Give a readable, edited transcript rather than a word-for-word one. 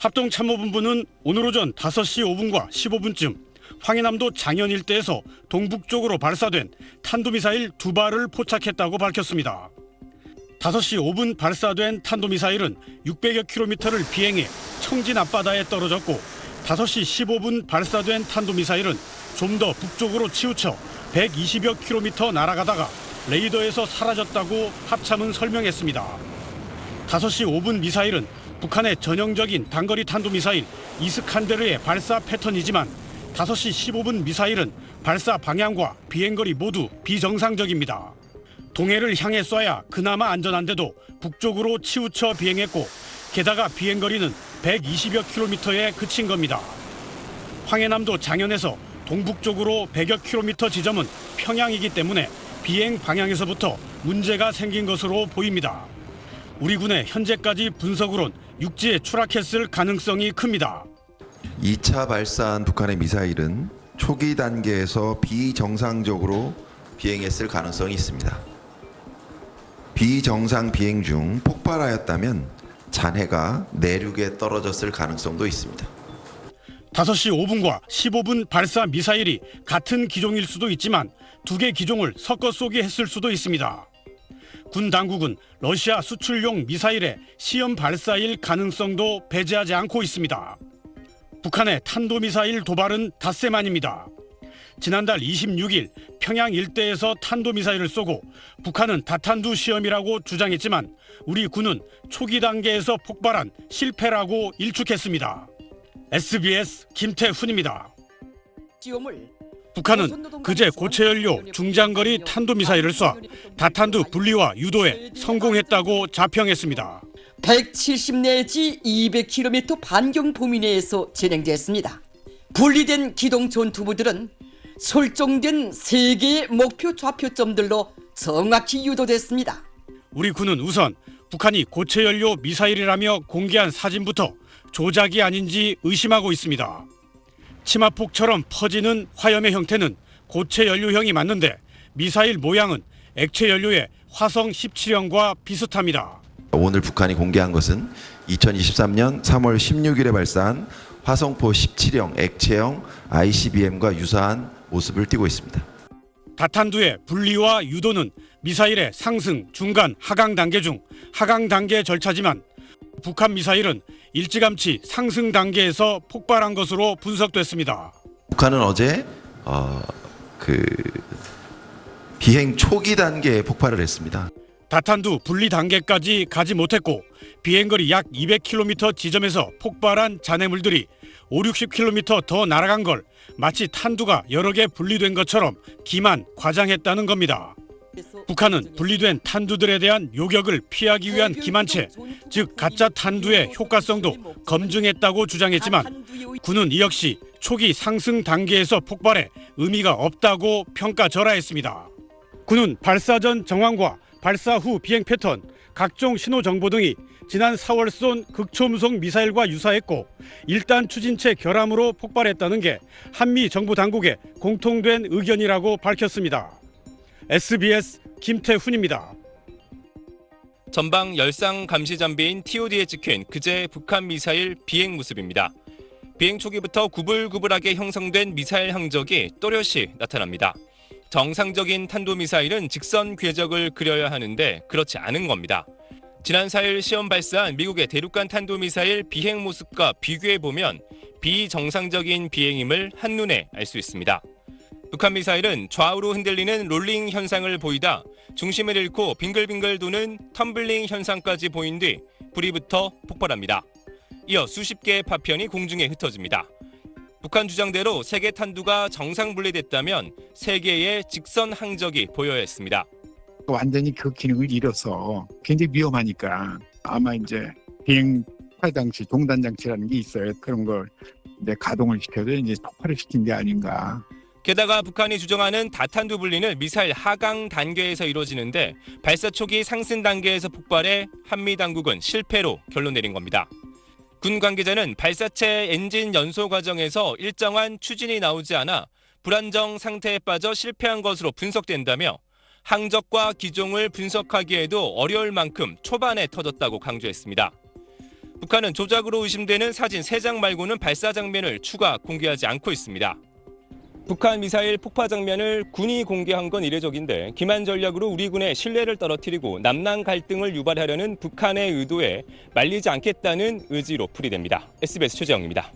합동참모본부는 오늘 오전 5시 5분과 15분쯤 황해남도 장현 일대에서 동북쪽으로 발사된 탄도미사일 2발을 포착했다고 밝혔습니다. 5시 5분 발사된 탄도미사일은 600여 킬로미터를 비행해 청진 앞바다에 떨어졌고 5시 15분 발사된 탄도미사일은 좀 더 북쪽으로 치우쳐 120여 킬로미터 날아가다가 레이더에서 사라졌다고 합참은 설명했습니다. 5시 5분 미사일은 북한의 전형적인 단거리 탄도미사일 이스칸데르의 발사 패턴이지만 5시 15분 미사일은 발사 방향과 비행거리 모두 비정상적입니다. 동해를 향해 쏴야 그나마 안전한데도 북쪽으로 치우쳐 비행했고 게다가 비행거리는 120여 킬로미터에 그친 겁니다. 황해남도 장현에서 동북쪽으로 100여 킬로미터 지점은 평양이기 때문에 비행 방향에서부터 문제가 생긴 것으로 보입니다. 우리 군의 현재까지 분석으론 육지에 추락했을 가능성이 큽니다. 2차 발사한 북한의 미사일은 초기 단계에서 비정상적으로 비행했을 가능성이 있습니다. 비정상 비행 중 폭발하였다면 잔해가 내륙에 떨어졌을 가능성도 있습니다. 5시 5분과 15분 발사 미사일이 같은 기종일 수도 있지만 두 개 기종을 섞어 쏘게 했을 수도 있습니다. 군 당국은 러시아 수출용 미사일의 시험 발사일 가능성도 배제하지 않고 있습니다. 북한의 탄도미사일 도발은 닷새만입니다. 지난달 26일 평양 일대에서 탄도미사일을 쏘고 북한은 다탄두 시험이라고 주장했지만 우리 군은 초기 단계에서 폭발한 실패라고 일축했습니다. SBS 김태훈입니다. 북한은 그제 고체연료 중장거리 탄도미사일을 쏴 다탄두 분리와 유도에 성공했다고 자평했습니다. 170 내지 200km 반경 범위 내에서 진행됐습니다. 분리된 기동 전투부들은 설정된 3개의 목표 좌표점들로 정확히 유도됐습니다. 우리 군은 우선 북한이 고체연료 미사일이라며 공개한 사진부터 조작이 아닌지 의심하고 있습니다. 치마폭처럼 퍼지는 화염의 형태는 고체연료형이 맞는데 미사일 모양은 액체연료의 화성 17형과 비슷합니다. 오늘 북한이 공개한 것은 2023년 3월 16일에 발사한 화성포 17형 액체형 ICBM과 유사한 모습을 띠고 있습니다. 다탄두의 분리와 유도는 미사일의 상승, 중간, 하강 단계 중 하강 단계 절차지만 북한 미사일은 일찌감치 상승 단계에서 폭발한 것으로 분석됐습니다. 북한은 어제 비행 초기 단계에 폭발을 했습니다. 다탄두 분리 단계까지 가지 못했고 비행거리 약 200km 지점에서 폭발한 잔해물들이 50-60km 더 날아간 걸 마치 탄두가 여러 개 분리된 것처럼 기만, 과장했다는 겁니다. 북한은 분리된 탄두들에 대한 요격을 피하기 위한 기만체, 즉 가짜 탄두의 효과성도 검증했다고 주장했지만 군은 이 역시 초기 상승 단계에서 폭발해 의미가 없다고 평가절하했습니다. 군은 발사 전 정황과 발사 후 비행 패턴, 각종 신호 정보 등이 지난 4월 쏜 극초음속 미사일과 유사했고 일단 추진체 결함으로 폭발했다는 게 한미 정부 당국의 공통된 의견이라고 밝혔습니다. SBS 김태훈입니다. 전방 열상 감시 장비인 TOD에 찍힌 그제 북한 미사일 비행 모습입니다. 비행 초기부터 구불구불하게 형성된 미사일 항적이 또렷이 나타납니다. 정상적인 탄도미사일은 직선 궤적을 그려야 하는데 그렇지 않은 겁니다. 지난 4일 시험 발사한 미국의 대륙간 탄도미사일 비행 모습과 비교해보면 비정상적인 비행임을 한눈에 알 수 있습니다. 북한 미사일은 좌우로 흔들리는 롤링 현상을 보이다 중심을 잃고 빙글빙글 도는 텀블링 현상까지 보인 뒤 불이 붙어 폭발합니다. 이어 수십 개의 파편이 공중에 흩어집니다. 북한 주장대로 3개 탄두가 정상 분리됐다면 3개의 직선 항적이 보여야 했습니다. 완전히 그 기능을 잃어서 굉장히 위험하니까 아마 이제 비행 폭발 장치, 동단 장치라는 게 있어요. 그런 걸 이제 가동을 시켜서 이제 폭발을 시킨 게 아닌가. 게다가 북한이 주장하는 다탄두 분리는 미사일 하강 단계에서 이루어지는데 발사 초기 상승 단계에서 폭발해 한미 당국은 실패로 결론 내린 겁니다. 군 관계자는 발사체 엔진 연소 과정에서 일정한 추진이 나오지 않아 불안정 상태에 빠져 실패한 것으로 분석된다며 항적과 기종을 분석하기에도 어려울 만큼 초반에 터졌다고 강조했습니다. 북한은 조작으로 의심되는 사진 3장 말고는 발사 장면을 추가 공개하지 않고 있습니다. 북한 미사일 폭파 장면을 군이 공개한 건 이례적인데 기만 전략으로 우리 군의 신뢰를 떨어뜨리고 남남 갈등을 유발하려는 북한의 의도에 말리지 않겠다는 의지로 풀이됩니다. SBS 최재영입니다.